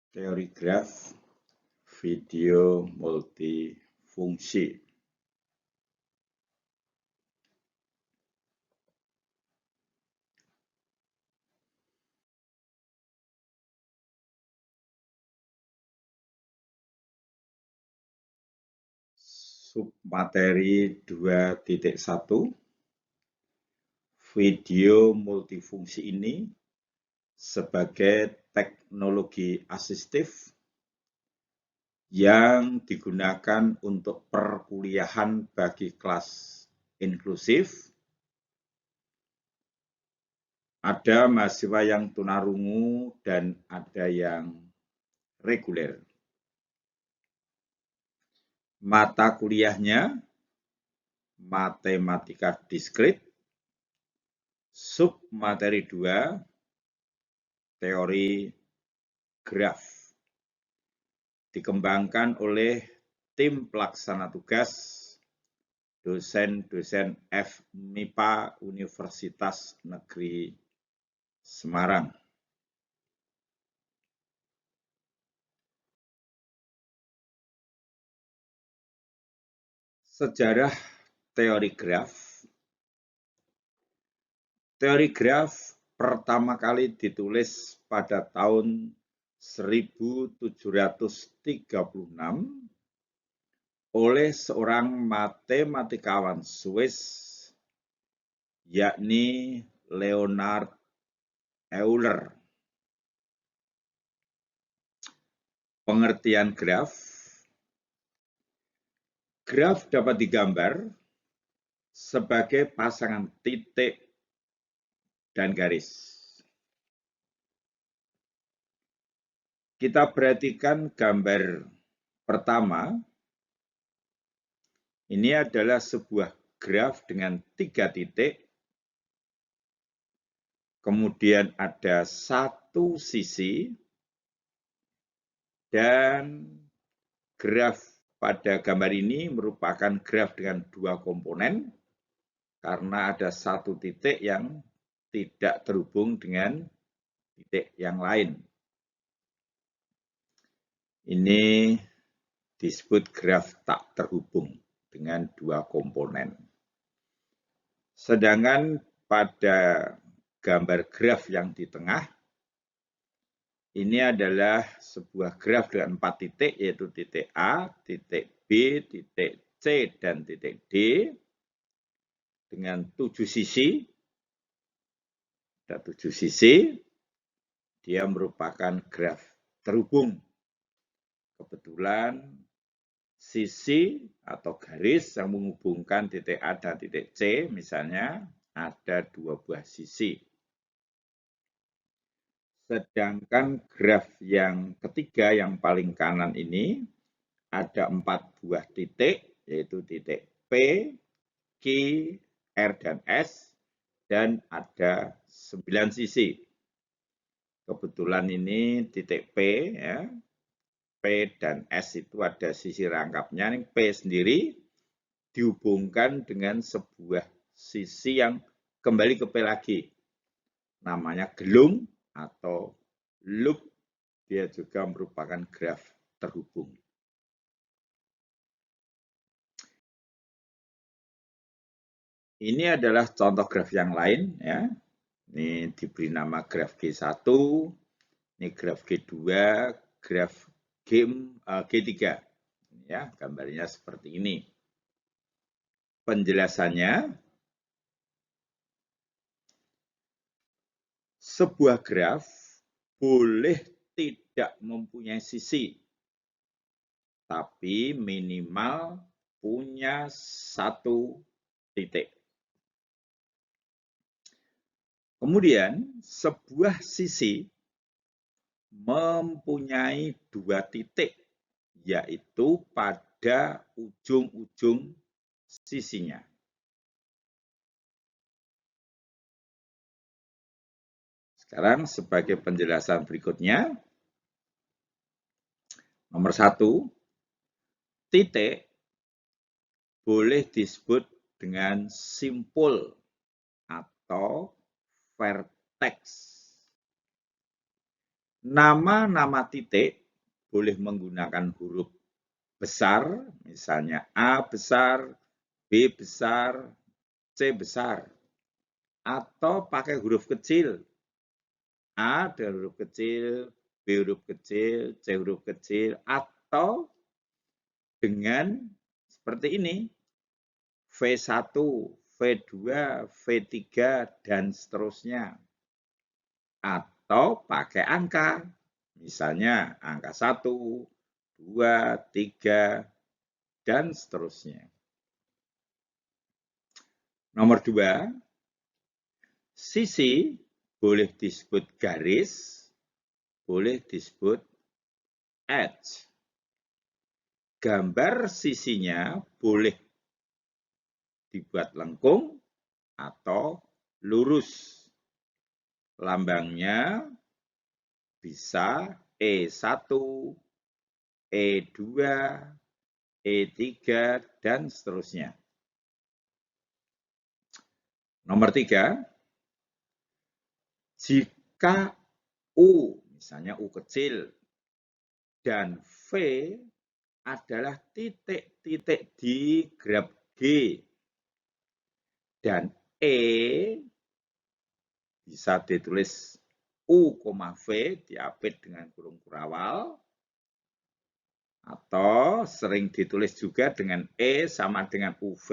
Teori graf video multifungsi. Submateri 2.1 video multifungsi ini sebagai teknologi asistif yang digunakan untuk perkuliahan bagi kelas inklusif. Ada mahasiswa yang tunarungu dan ada yang reguler. Mata kuliahnya matematika diskrit, submateri 2, teori graf. Dikembangkan oleh tim pelaksana tugas dosen-dosen FMIPA Universitas Negeri Semarang. Sejarah teori graf. Teori graf pertama kali ditulis pada tahun 1736 oleh seorang matematikawan Swiss, yakni Leonhard Euler. Pengertian graf. Graf dapat digambar sebagai pasangan titik dan garis. Kita perhatikan gambar pertama. Ini adalah sebuah graf dengan 3 titik. Kemudian ada satu sisi. Dan graf pada gambar ini merupakan graf dengan 2 komponen. Karena ada satu titik yang tidak terhubung dengan titik yang lain. Ini disebut graf tak terhubung dengan 2 komponen. Sedangkan pada gambar graf yang di tengah, ini adalah sebuah graf dengan 4 titik, yaitu titik A, titik B, titik C, dan titik D, dengan 7 sisi. Ada 7 sisi, dia merupakan graf terhubung. Kebetulan sisi atau garis yang menghubungkan titik A dan titik C, misalnya ada 2 buah sisi. Sedangkan graf yang ketiga, yang paling kanan ini, ada 4 buah titik, yaitu titik P, Q, R, dan S, dan ada 9 sisi. Kebetulan ini titik P, ya, P dan S itu ada sisi rangkapnya. P sendiri dihubungkan dengan sebuah sisi yang kembali ke P lagi. Namanya gelung atau loop. Dia juga merupakan graf terhubung. Ini adalah contoh graf yang lain, ya. Ini diberi nama graf G1, ini graf G2, graf G3. Ya, gambarnya seperti ini. Penjelasannya, sebuah graf boleh tidak mempunyai sisi, tapi minimal punya satu titik. Kemudian, sebuah sisi mempunyai 2 titik, yaitu pada ujung-ujung sisinya. Sekarang sebagai penjelasan berikutnya, nomor 1, titik boleh disebut dengan simpul atau vertex. Nama-nama titik boleh menggunakan huruf besar, misalnya A besar, B besar, C besar, atau pakai huruf kecil. A dengan huruf kecil, B huruf kecil, C huruf kecil, atau dengan seperti ini, V1, V2, V3, dan seterusnya. Atau pakai angka, misalnya angka 1, 2, 3, dan seterusnya. Nomor 2, sisi boleh disebut garis, boleh disebut edge. Gambar sisinya boleh dibuat lengkung atau lurus. Lambangnya bisa E1, E2, E3, dan seterusnya. Nomor 3, jika U, misalnya U kecil, dan V adalah titik-titik di graf G, dan E bisa ditulis U, V diapit dengan kurung kurawal, atau sering ditulis juga dengan E sama dengan UV,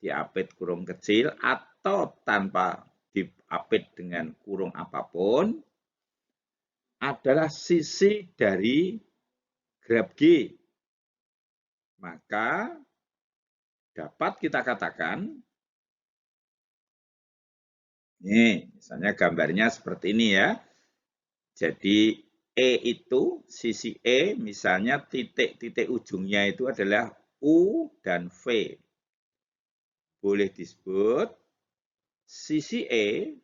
diapit kurung kecil, atau tanpa diapit dengan kurung apapun, adalah sisi dari graf G. Maka dapat kita katakan, nih misalnya gambarnya seperti ini ya. Jadi E itu, sisi E misalnya titik-titik ujungnya itu adalah U dan V. Boleh disebut sisi E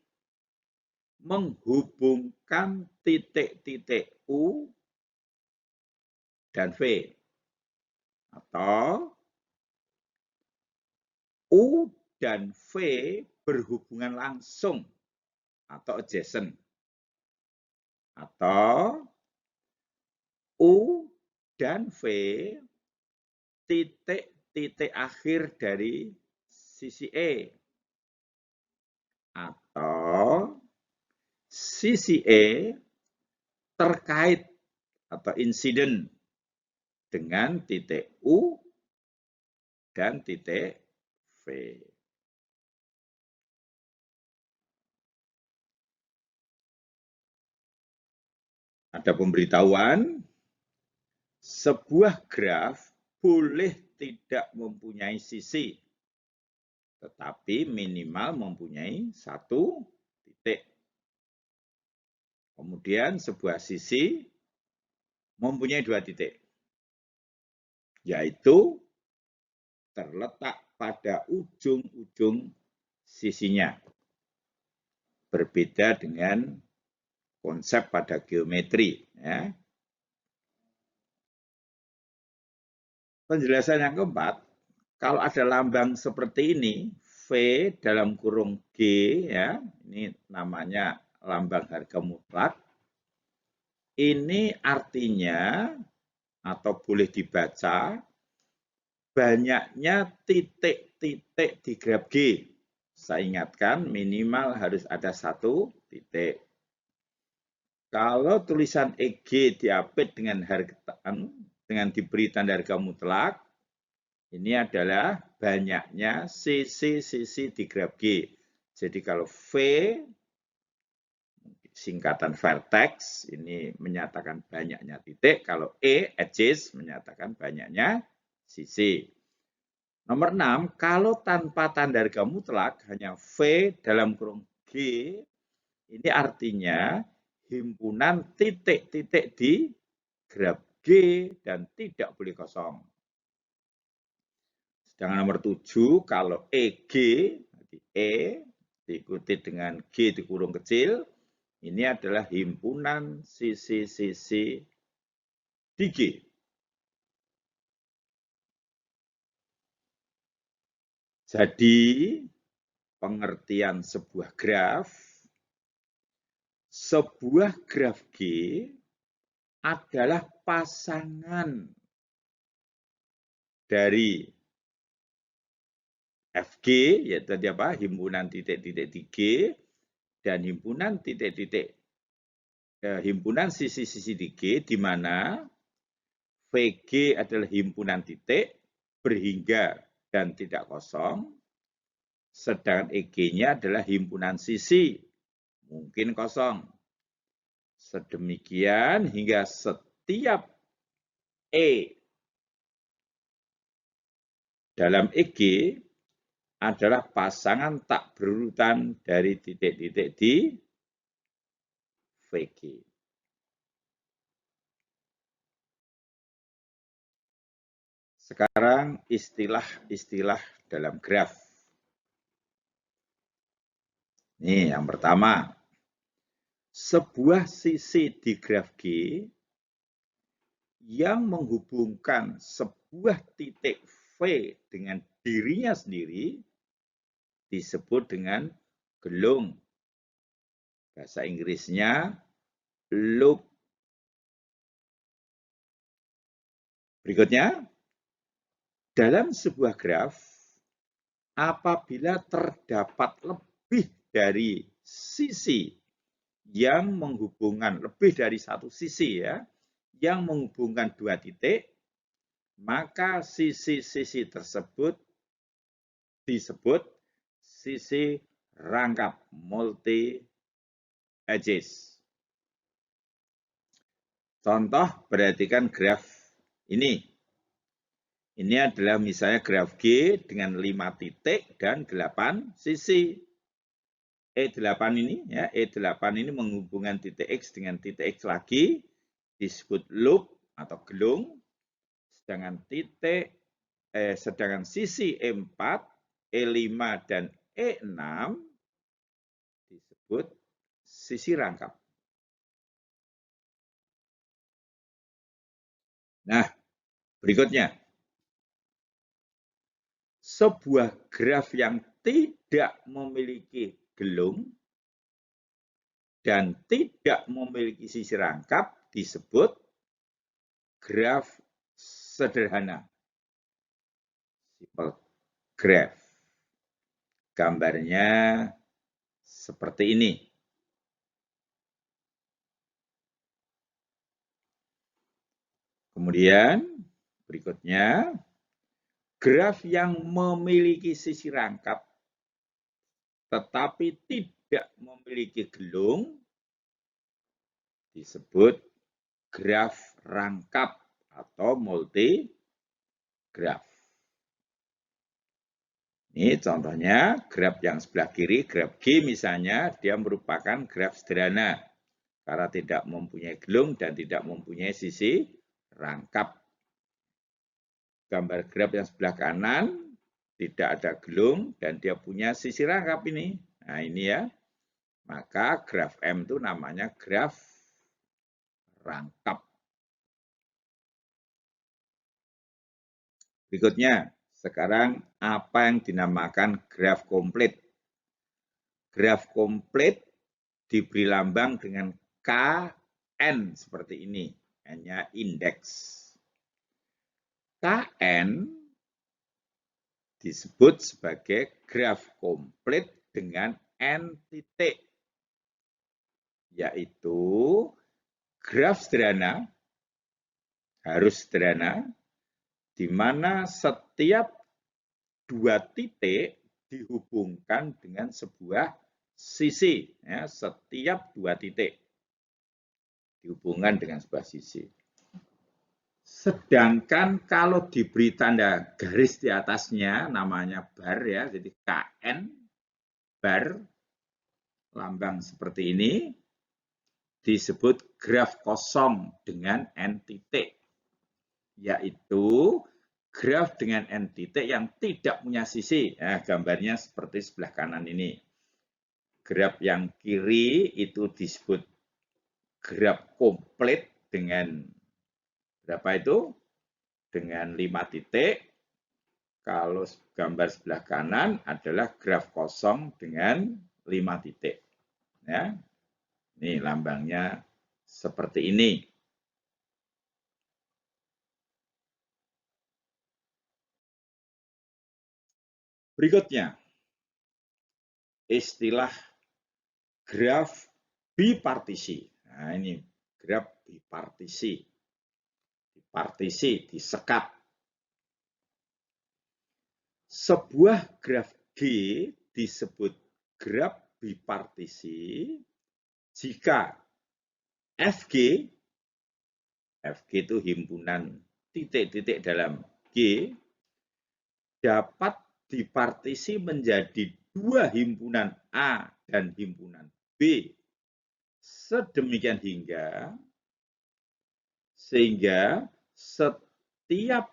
menghubungkan titik-titik U dan V. Atau U dan V berhubungan langsung atau adjacent. Atau U dan V titik-titik akhir dari sisi E. Atau sisi E terkait atau insiden dengan titik U dan titik V. Ada pemberitahuan, sebuah graf boleh tidak mempunyai sisi, tetapi minimal mempunyai satu titik. Kemudian sebuah sisi mempunyai dua titik, yaitu terletak pada ujung-ujung sisinya. Berbeda dengan konsep pada geometri. Ya. Penjelasan yang keempat, kalau ada lambang seperti ini, V dalam kurung G, ya, ini namanya lambang harga mutlak, ini artinya atau boleh dibaca banyaknya titik-titik di graf G. Saya ingatkan minimal harus ada satu titik. Kalau tulisan EG diapit dengan diberi tanda harga mutlak, ini adalah banyaknya sisi-sisi di graf G. Jadi kalau V singkatan vertex ini menyatakan banyaknya titik, kalau E edges menyatakan banyaknya sisi. Nomor 6, kalau tanpa tanda harga mutlak hanya V dalam kurung G, ini artinya himpunan titik-titik di graf G dan tidak boleh kosong. Sedangkan nomor 7, kalau EG, E diikuti dengan G di kurung kecil, ini adalah himpunan sisi-sisi di G. Jadi, pengertian sebuah graf, sebuah graf G adalah pasangan dari FG, yaitu tadi apa? Himpunan titik-titik di G dan himpunan titik-titik himpunan sisi-sisi di G, di mana VG adalah himpunan titik berhingga dan tidak kosong, sedangkan EG-nya adalah himpunan sisi mungkin kosong. Sedemikian hingga setiap E dalam EG adalah pasangan tak berurutan dari titik-titik di VG. Sekarang istilah-istilah dalam graf. Ini yang pertama. Sebuah sisi di graf G yang menghubungkan sebuah titik V dengan dirinya sendiri disebut dengan gelung. Bahasa Inggrisnya loop. Berikutnya, dalam sebuah graf, apabila terdapat lebih dari sisi yang menghubungkan, lebih dari satu sisi ya, yang menghubungkan dua titik, maka sisi-sisi tersebut disebut sisi rangkap, multi edges. Contoh, perhatikan graf ini. Ini adalah misalnya graf G dengan 5 titik dan 8 sisi. E8 ini ya, E8 ini menghubungkan titik X dengan titik X lagi disebut loop atau gelung. Sedangkan sisi E4, E5 dan E6 disebut sisi rangkap. Nah, berikutnya. Sebuah graf yang tidak memiliki gelung dan tidak memiliki sisi rangkap disebut graf sederhana. Simple graph. Gambarnya seperti ini. Kemudian berikutnya, graf yang memiliki sisi rangkap tetapi tidak memiliki gelung disebut graf rangkap atau multi graf. Ini contohnya graf yang sebelah kiri, graf G misalnya, dia merupakan graf sederhana karena tidak mempunyai gelung dan tidak mempunyai sisi rangkap. Gambar graf yang sebelah kanan tidak ada gelung dan dia punya sisi rangkap ini. Nah ini ya, maka graf M itu namanya graf rangkap. Berikutnya, sekarang apa yang dinamakan graf komplit? Graf komplit diberi lambang dengan KN seperti ini. N-nya indeks. KN disebut sebagai graf komplit dengan N titik. Yaitu graf sederhana, harus sederhana, di mana setiap dua titik dihubungkan dengan sebuah sisi. Ya, setiap dua titik dihubungkan dengan sebuah sisi. Sedangkan kalau diberi tanda garis di atasnya, namanya bar ya, jadi KN, bar, lambang seperti ini, disebut graf kosong dengan N titik. Yaitu graf dengan N titik yang tidak punya sisi. Nah, gambarnya seperti sebelah kanan ini. Graf yang kiri itu disebut graf komplit dengan berapa itu? Dengan 5 titik. Kalau gambar sebelah kanan adalah graf kosong dengan 5 titik. Ya. Ini lambangnya seperti ini. Berikutnya, istilah graf bipartisi. Nah, ini graf bipartisi. Partisi, disekat. Sebuah graf G disebut graf bipartisi jika FG itu himpunan titik-titik dalam G, dapat dipartisi menjadi dua himpunan A dan himpunan B, sedemikian sehingga setiap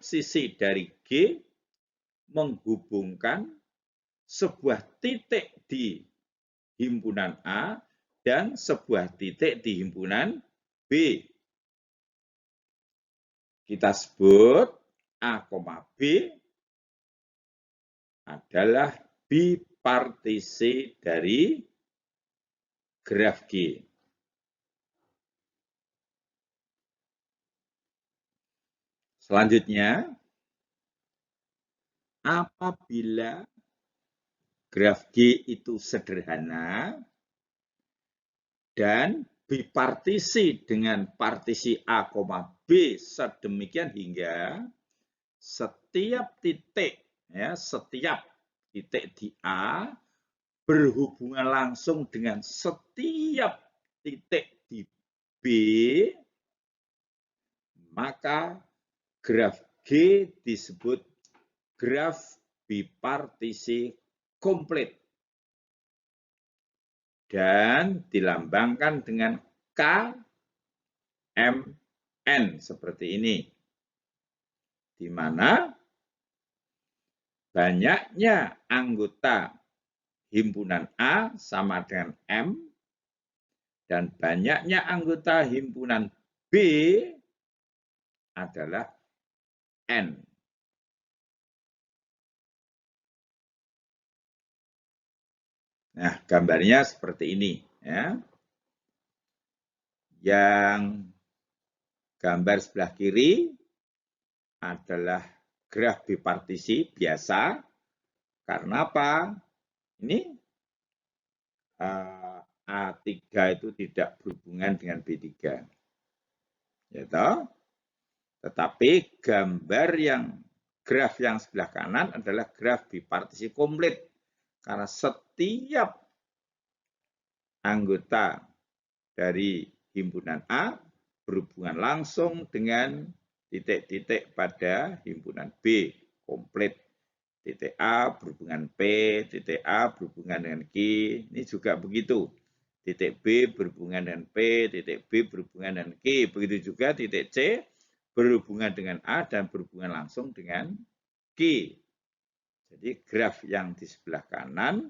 sisi dari G menghubungkan sebuah titik di himpunan A dan sebuah titik di himpunan B. Kita sebut A, B adalah bipartisi dari graf G. Selanjutnya, apabila graf G itu sederhana dan bipartisi dengan partisi A, B sedemikian hingga setiap titik di A berhubungan langsung dengan setiap titik di B, maka graf G disebut graf bipartisi komplit dan dilambangkan dengan KMN seperti ini, di mana banyaknya anggota himpunan A sama dengan M, dan banyaknya anggota himpunan B adalah N. Nah, gambarnya seperti ini. Ya. Yang gambar sebelah kiri adalah graf bipartisi biasa. Karena apa? Ini A3 itu tidak berhubungan dengan B3. Ya toh? Tetapi gambar graf yang sebelah kanan adalah graf bipartisi komplit. Karena setiap anggota dari himpunan A berhubungan langsung dengan titik-titik pada himpunan B, komplit. Titik A berhubungan P, titik A berhubungan dengan Q, ini juga begitu. Titik B berhubungan dengan P, titik B berhubungan dengan Q, begitu juga titik C berhubungan dengan A dan berhubungan langsung dengan Q. Jadi graf yang di sebelah kanan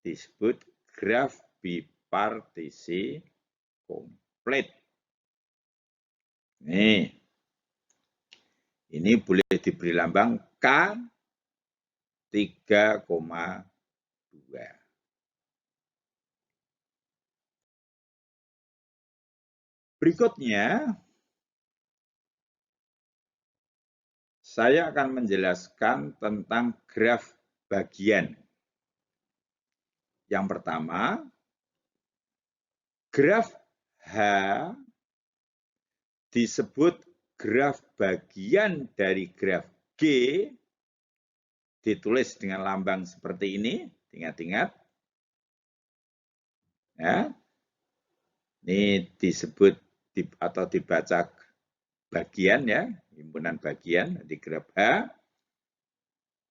disebut graf bipartisi komplit. Nih, ini boleh diberi lambang K 3,2. Berikutnya, saya akan menjelaskan tentang graf bagian. Yang pertama, graf H disebut graf bagian dari graf G, ditulis dengan lambang seperti ini, ingat-ingat. Ya. Ini disebut atau dibaca bagian ya, himpunan bagian di graf H,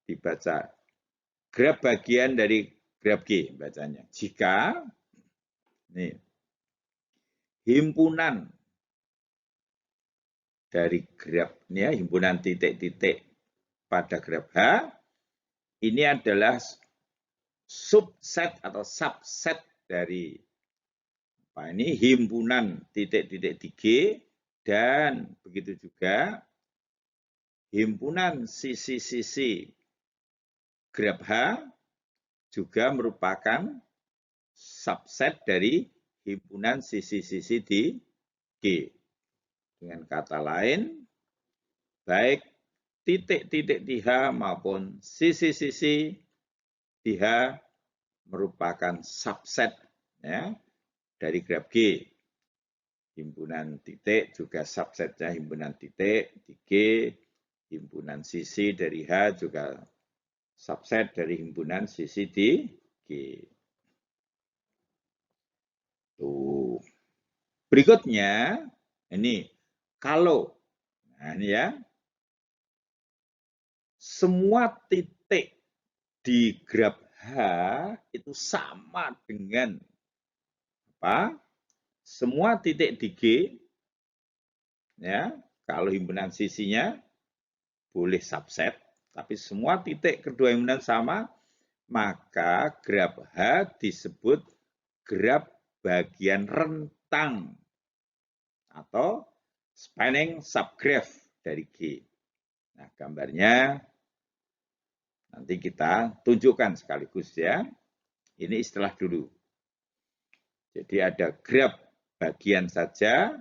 dibaca graf bagian dari graf G bacanya. Jika nih, himpunan dari graf ini ya, himpunan titik-titik pada graf H ini adalah subset atau subset dari apa ini himpunan titik-titik di G, dan begitu juga himpunan sisi-sisi graf H juga merupakan subset dari himpunan sisi-sisi di G. Dengan kata lain, baik titik-titik di H maupun sisi-sisi di H merupakan subset ya, dari graf G. Himpunan titik juga subsetnya himpunan titik di G. Himpunan sisi dari H juga subset dari himpunan sisi di G. Tuh. Berikutnya, ini kalau, nah ini ya, semua titik di graf H itu sama dengan apa? Semua titik di G, ya, kalau himpunan sisinya boleh subset, tapi semua titik kedua himpunan sama, maka graf H disebut graf bagian rentang atau spanning subgraph dari G. Nah, gambarnya nanti kita tunjukkan sekaligus ya. Ini istilah dulu. Jadi ada graf bagian saja,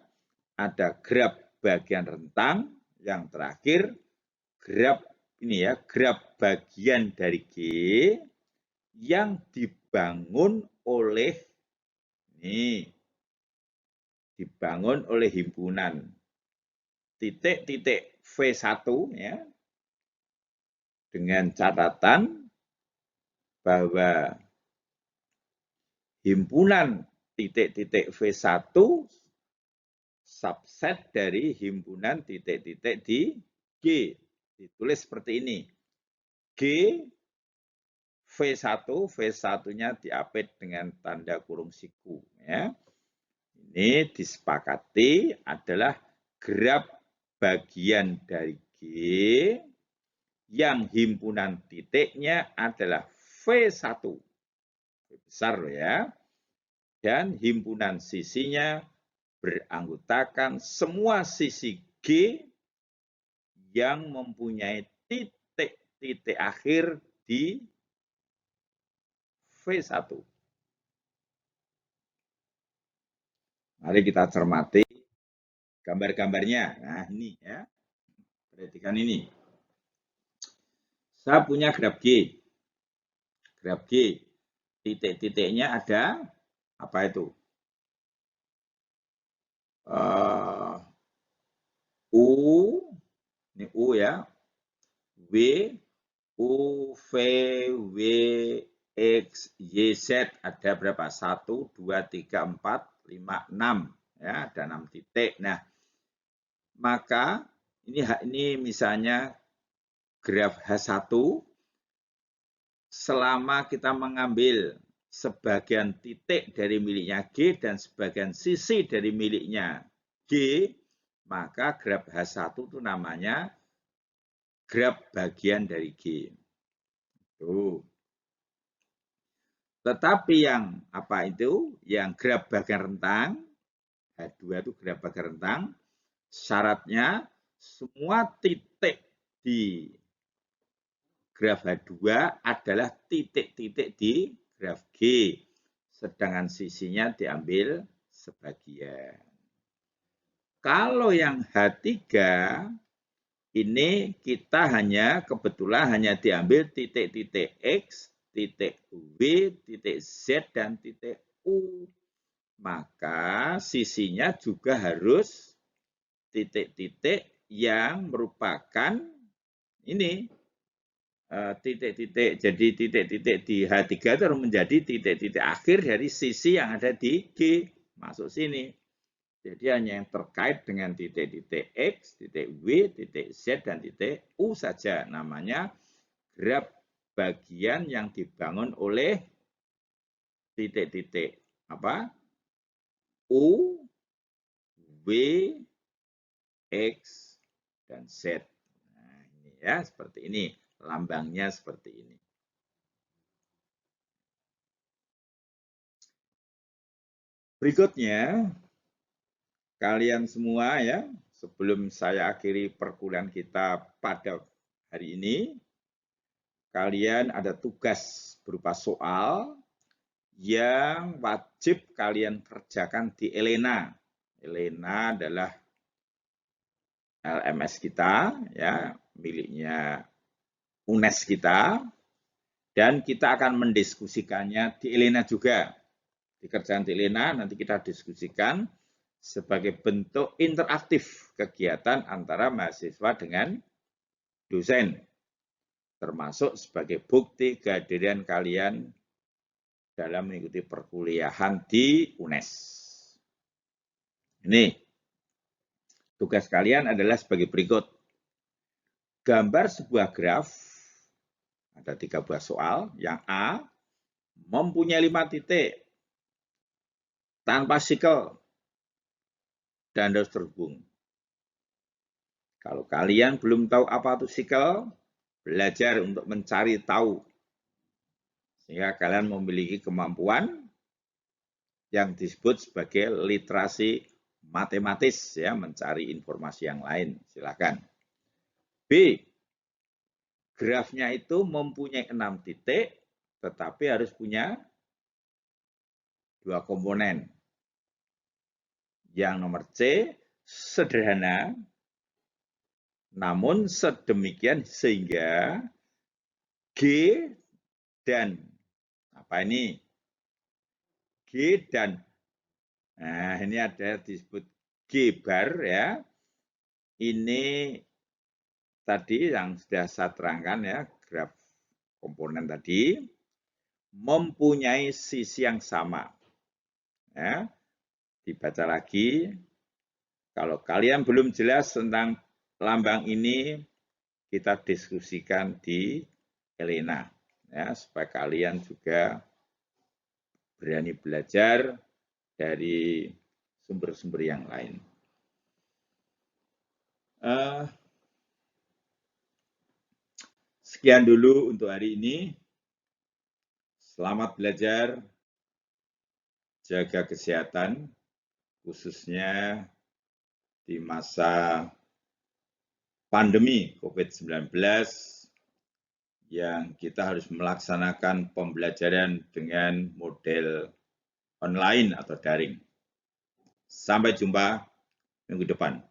ada graf bagian rentang, yang terakhir graf ini ya, graf bagian dari G yang dibangun oleh himpunan titik-titik V1 ya, dengan catatan bahwa himpunan titik-titik V1 subset dari himpunan titik-titik di G. Ditulis seperti ini. G V1, V1-nya diapit dengan tanda kurung siku. Ya. Ini disepakati adalah graf bagian dari G yang himpunan titiknya adalah V1. Besar loh ya. Dan himpunan sisinya beranggotakan semua sisi G yang mempunyai titik-titik akhir di V1. Mari kita cermati gambar-gambarnya. Nah, ini ya. Perhatikan ini. Saya punya graf G. Graf G. Titik-titiknya ada apa itu? U, ini U ya. W, U, V, W, X, Y, Z ada berapa? 1, 2, 3, 4, 5, 6. Ya, ada 6 titik. Nah, maka ini misalnya graf H1 selama kita mengambil sebagian titik dari miliknya G dan sebagian sisi dari miliknya G, maka graf H1 itu namanya graf bagian dari G. Tuh. Tetapi yang apa itu? Yang graf bagian rentang, H2 itu graf bagian rentang, syaratnya semua titik di graf H2 adalah titik-titik di graf G, sedangkan sisinya diambil sebagian. Kalau yang H3, ini kita kebetulan hanya diambil titik-titik X, titik W, titik Z, dan titik U. Maka sisinya juga harus titik-titik yang merupakan ini titik-titik. Jadi titik-titik di H3 itu harus menjadi titik-titik akhir dari sisi yang ada di G. Masuk sini. Jadi hanya yang terkait dengan titik-titik X, titik W, titik Z, dan titik U saja. Namanya graf bagian yang dibangun oleh titik-titik apa? U, W, X, dan Z. Nah, ini ya, seperti ini. Lambangnya seperti ini. Berikutnya, kalian semua ya, sebelum saya akhiri perkuliahan kita pada hari ini, kalian ada tugas berupa soal yang wajib kalian kerjakan di Elena. Elena adalah LMS kita, ya, miliknya UNES kita, dan kita akan mendiskusikannya di Elena juga. Di kerjaan di Elena nanti kita diskusikan sebagai bentuk interaktif kegiatan antara mahasiswa dengan dosen, termasuk sebagai bukti kehadiran kalian dalam mengikuti perkuliahan di UNES. Ini tugas kalian adalah sebagai berikut. Gambar sebuah graf, ada 3 buah soal. Yang A, mempunyai 5 titik tanpa sikel dan harus terhubung. Kalau kalian belum tahu apa itu sikel, belajar untuk mencari tahu. Sehingga kalian memiliki kemampuan yang disebut sebagai literasi matematis, ya, mencari informasi yang lain. Silakan. B, grafnya itu mempunyai 6 titik, tetapi harus punya 2 komponen. Yang nomor C, sederhana, namun sedemikian sehingga G dan apa ini? G dan, nah ini ada disebut G bar, ya. Ini tadi yang sudah saya terangkan, ya, graf komponen tadi mempunyai sisi yang sama. Ya, dibaca lagi. Kalau kalian belum jelas tentang lambang ini, kita diskusikan di Elena, ya, supaya kalian juga berani belajar dari sumber-sumber yang lain. Sekian dulu untuk hari ini. Selamat belajar, jaga kesehatan, khususnya di masa pandemi COVID-19 yang kita harus melaksanakan pembelajaran dengan model online atau daring. Sampai jumpa minggu depan.